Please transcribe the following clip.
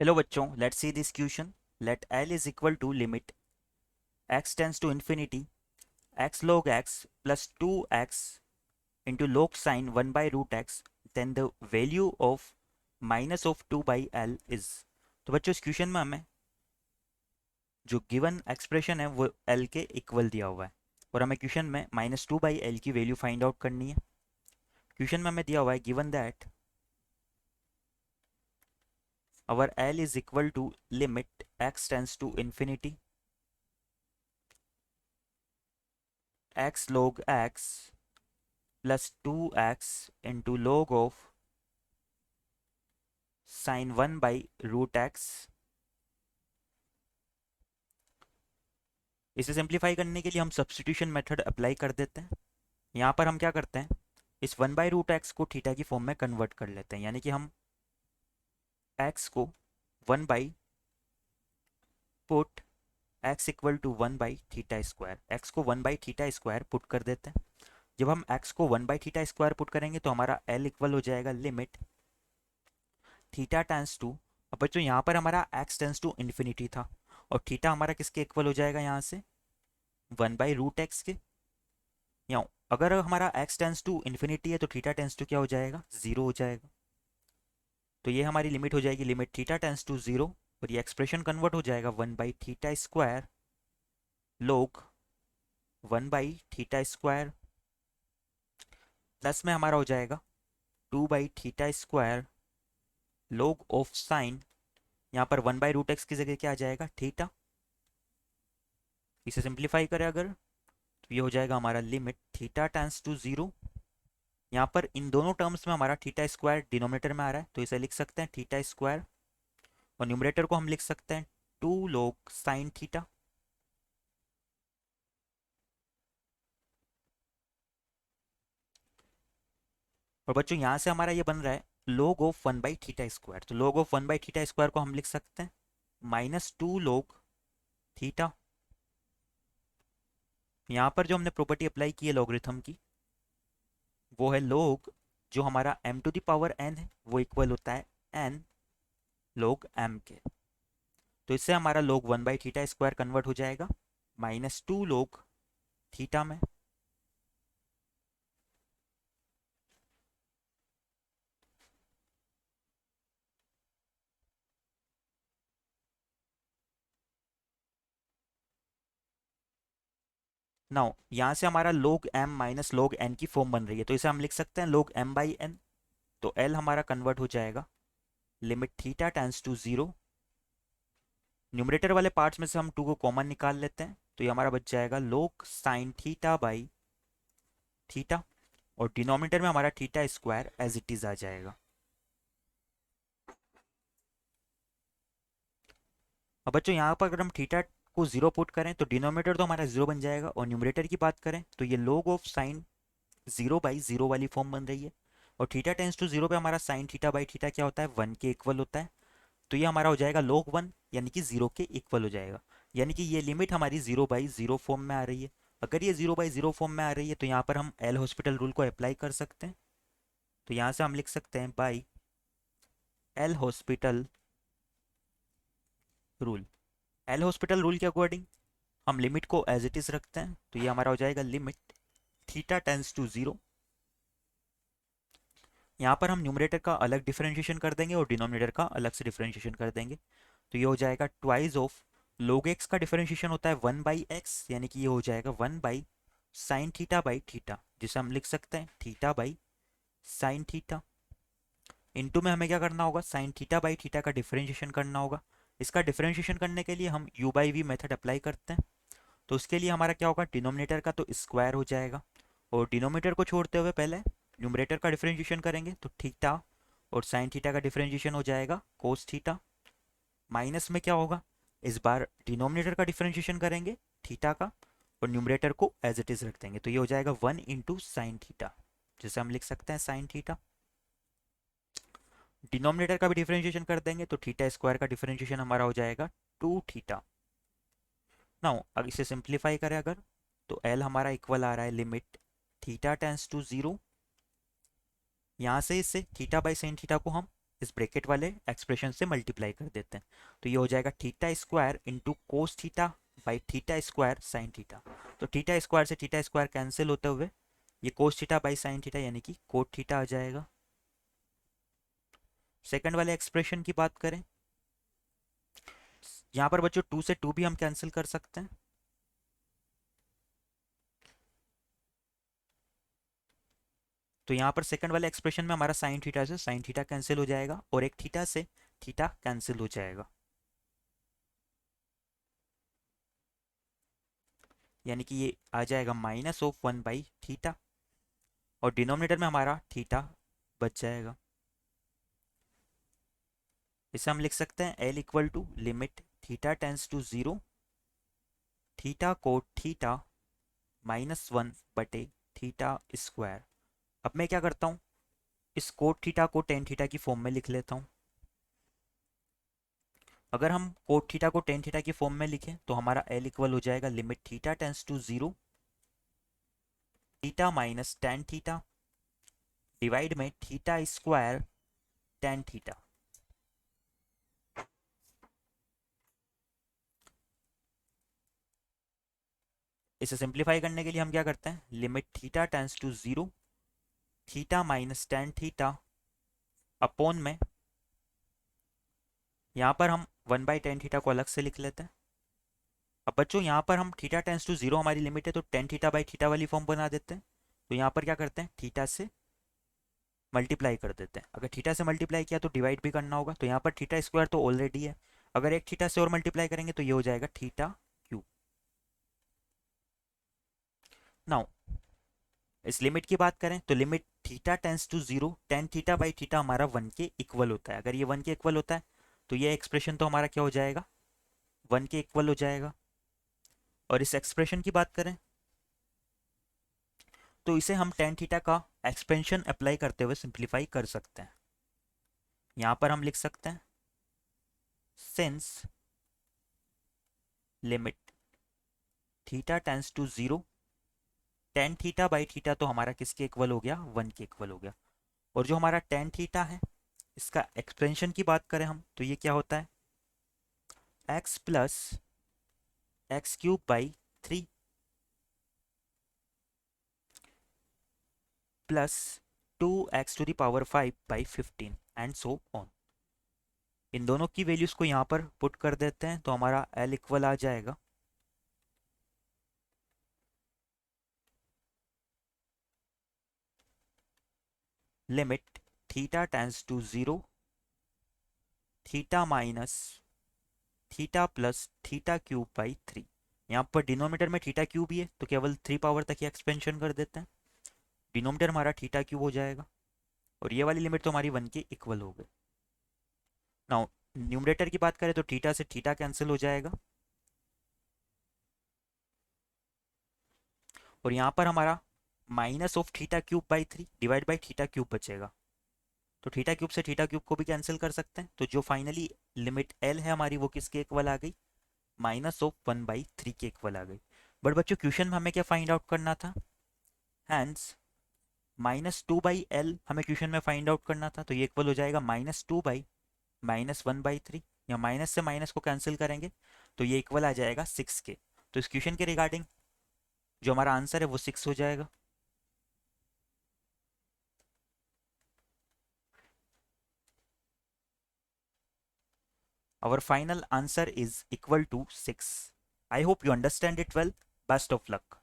Hello बच्चों, let's see this question. Let L is equal to limit x tends to infinity x log x plus 2x into log sine 1 by root x. Then the value of minus of 2 by L is. तो बच्चों, इस question में हमें जो given expression है वो L के equal दिया हुआ है और हमें क्वेश्चन में माइनस 2 बाई L की वैल्यू फाइंड आउट करनी है. क्वेश्चन में हमें दिया हुआ है given that our L is equal to limit x tends to infinity x log x plus 2x into log of sine 1 by root x. इसे simplify करने के लिए हम सब्सटीट्यूशन मेथड अप्लाई कर देते हैं. यहाँ पर हम क्या करते हैं, इस 1 बाई रूट एक्स को थीटा की फॉर्म में कन्वर्ट कर लेते हैं. यानी कि हम x को 1 by put x equal to 1 by theta square, x को 1 बाई थीटा स्क्वायर पुट कर देते हैं. जब हम x को 1 बाई थीटा स्क्वायर पुट करेंगे तो हमारा L इक्वल हो जाएगा लिमिट थीटा टेंस टू. अब बच्चों, यहाँ पर हमारा x टेंस टू इन्फिनिटी था और थीटा हमारा किसके इक्वल हो जाएगा, यहाँ से 1 बाई रूट एक्स के. या अगर हमारा x टेंस टू इन्फिनिटी है तो थीटा टेंस टू क्या हो जाएगा, जीरो हो जाएगा. तो ये हमारी लिमिट हो जाएगी, limit theta tends to zero. और ये एक्सप्रेशन कन्वर्ट हो जाएगा 1 बाई थीटा स्क्वायर लोग 1 बाई थीटा स्क्वायर प्लस में हमारा हो जाएगा 2 बाई थीटा स्क्वायर लोग ऑफ साइन. यहाँ पर 1 बाई रूट एक्स की जगह क्या आ जाएगा, थीटा. इसे सिंप्लीफाई करें अगर तो ये हो जाएगा हमारा limit theta tends to zero. यहाँ पर इन दोनों टर्म्स में हमारा थीटा स्क्वायर डिनोमिनेटर में आ रहा है तो इसे लिख सकते हैं थीटा स्क्वायर और न्यूमरेटर को हम लिख सकते हैं 2 log साइन थीटा. और बच्चों, यहाँ से हमारा ये बन रहा है log of 1 by theta square. तो log of 1 by theta square को हम लिख सकते हैं माइनस 2 log थीटा. यहाँ पर जो हमने प्रॉपर्टी अप्लाई की है लॉगरिथम की, वो है log जो हमारा m to the power n है वो इक्वल होता है n log m के. तो इससे हमारा log 1 by theta square convert हो जाएगा माइनस 2 log थीटा में. नाउ यहाँ से हमारा log m minus log n की फॉर्म बन रही है तो इसे हम लिख सकते हैं log m बाई n. तो l हमारा कन्वर्ट हो जाएगा limit theta tends to zero. Numerator वाले पार्ट्स में से हम 2 को कॉमन निकाल लेते हैं तो ये हमारा बच जाएगा log sine theta by theta और डिनोमिनेटर में हमारा theta square as it is आ जाएगा. अब बच्चों, यहाँ पर अगर हम थीटा को जीरो पुट करें तो डिनोमिनेटर तो हमारा जीरो बन जाएगा और न्यूमरेटर की बात करें तो ये log of sine zero by zero वाली फॉर्म बन रही है. और थीटा टेंस टू जीरो पे हमारा साइन थीटा बाई थीटा क्या होता है, 1 के इक्वल होता है. तो ये हमारा हो जाएगा log 1 यानी कि जीरो के इक्वल हो जाएगा. यानी कि ये लिमिट हमारी जीरो बाई जीरो फॉर्म में आ रही है. अगर ये जीरो बाई जीरो फॉर्म में आ रही है तो यहाँ पर हम एल हॉस्पिटल रूल को अप्लाई कर सकते हैं. तो यहाँ से हम लिख सकते हैं by L'Hospital rule. L'Hospital rule के अकॉर्डिंग हम लिमिट को एज इट इज रखते हैं तो ये हमारा हो जाएगा limit theta tends to zero. यहाँ पर हम न्यूमरेटर का अलग डिफरेंशिएशन कर देंगे और डिनोमिनेटर का अलग से डिफरेंशिएशन कर देंगे. तो ये हो जाएगा ट्वाइस ऑफ log x का डिफरेंशिएशन होता है 1 बाई एक्स यानी कि ये हो जाएगा 1 by sine theta by theta जिसे हम लिख सकते हैं theta by sine theta. Into में हमें क्या करना होगा, साइन थीटा बाई थीटा का डिफरेंशिएशन करना होगा. इसका डिफरेंशिएशन करने के लिए हम u by v method apply करते हैं. तो उसके लिए हमारा क्या होगा, डिनोमिनेटर का तो स्क्वायर हो जाएगा और डिनोमिनेटर को छोड़ते हुए पहले न्यूमरेटर का डिफरेंशिएशन करेंगे तो थीटा और साइन थीटा का डिफरेंशिएशन हो जाएगा कोस थीटा. माइनस में क्या होगा, इस बार डिनोमिनेटर का डिफरेंशिएशन करेंगे थीटा का और न्यूमरेटर को एज इट इज रख देंगे तो ये हो जाएगा 1 इंटू साइन थीटा जिसे हम लिख सकते हैं साइन थीटा. डिनोमिनेटर का भी डिफरेंशिएशन कर देंगे तो थीटा स्क्वायर का डिफरेंशिएशन हमारा हो जाएगा 2 थीटा. नाउ अगर इसे सिंप्लीफाई करें अगर तो एल हमारा इक्वल आ रहा है limit theta tends to zero. यहाँ से इससे थीटा बाई साइन थीटा को हम इस ब्रैकेट वाले एक्सप्रेशन से मल्टीप्लाई कर देते हैं। तो ये हो जाएगा theta square into cos theta by theta square sine theta. तो थीटा स्क्वायर से थीटा स्क्वायर कैंसिल होते हुए ये cos theta by sine theta यानी कि कोट थीटा आ जाएगा। सेकंड वाले एक्सप्रेशन की बात करें, यहाँ पर बच्चों 2 से 2 भी हम कैंसिल कर सकते हैं। तो यहाँ पर सेकंड वाले एक्सप्रेशन में हमारा साइन थीटा से साइन थीटा कैंसिल हो जाएगा और एक थीटा से थीटा कैंसिल हो जाएगा, यानी कि ये आ जाएगा माइनस ऑफ 1/थीटा और डिनोमिनेटर में हमारा थीटा बच जाएगा। इसे हम लिख सकते हैं L equal to limit theta tends to 0 theta cot theta -1/थीटा स्क्वायर। अब मैं क्या करता हूँ, इस कोट थीटा को टेन थीटा की फॉर्म में लिख लेता हूँ। अगर हम कोट थीटा को टेन थीटा की फॉर्म में लिखें तो हमारा एल इक्वल हो जाएगा limit theta tends to 0 theta minus tan theta divide में थीटा स्क्वायर टेन थीटा। इसे सिंप्लीफाई करने के लिए हम क्या करते हैं, limit theta tends to 0 theta minus tan theta upon में, यहाँ पर हम 1/tan थीटा को अलग से लिख लेते हैं। अब बच्चों यहाँ पर हम थीटा टेंस टू 0 हमारी लिमिट है तो टेन थीटा बाई थीटा वाली फॉर्म बना देते हैं। तो यहाँ पर क्या करते हैं, थीटा से मल्टीप्लाई कर देते हैं। अगर थीटा से मल्टीप्लाई किया तो डिवाइड भी करना होगा, तो यहाँ पर थीटा स्क्वायर तो ऑलरेडी है, अगर एक थीटा से और मल्टीप्लाई करेंगे तो ये हो जाएगा थीटा क्यूब। नाउ इस लिमिट की बात करें तो limit theta tends to 0 tan theta by theta हमारा 1 के इक्वल होता है। अगर ये 1 के इक्वल होता है तो ये एक्सप्रेशन तो हमारा क्या हो जाएगा, 1 के इक्वल हो जाएगा। और इस एक्सप्रेशन की बात करें तो इसे हम टेन थीटा का एक्सपेंशन अप्लाई करते हुए सिंप्लीफाई कर सकते हैं। यहाँ पर हम लिख सकते हैं since limit theta tends to 0 tan theta by theta तो हमारा किसके इक्वल हो गया, 1 के इक्वल हो गया। और जो हमारा टेन थीटा है इसका एक्सपेंशन की बात करें हम तो ये क्या होता है, x plus x cube by 3 plus 2x⁵ and so on. इन दोनों की वैल्यूज को यहाँ पर पुट कर देते हैं तो हमारा एल इक्वल आ जाएगा limit theta tends to 0 theta minus theta plus theta cube by 3। यहाँ पर डिनोमिनेटर में थीटा क्यूब ही है तो केवल 3 पावर तक ही एक्सपेंशन कर देते हैं, डिनोमिनेटर हमारा थीटा क्यूब हो जाएगा और ये वाली लिमिट तो हमारी 1 के इक्वल हो गई। नाउ न्यूमरेटर की बात करें तो थीटा से थीटा कैंसिल हो जाएगा और यहाँ पर हमारा minus of theta cube by 3 divide by theta cube बचेगा। तो थीटा क्यूब से थीटा क्यूब को भी कैंसिल कर सकते हैं, तो जो फाइनली लिमिट एल है हमारी वो किसके इक्वल आ गई, -1/3 के इक्वल आ गई। बट बच्चों क्वेश्चन में हमें क्या फाइंड आउट करना था, हैंस -2/L हमें क्वेश्चन में फाइंड आउट करना था, तो ये इक्वल हो जाएगा -2/-1/3 या माइनस से माइनस को कैंसिल करेंगे तो ये इक्वल आ जाएगा 6 के। तो इस क्वेश्चन के रिगार्डिंग जो हमारा आंसर है वो 6 हो जाएगा। Our final answer is equal to 6. I hope you understand it well. Best of luck.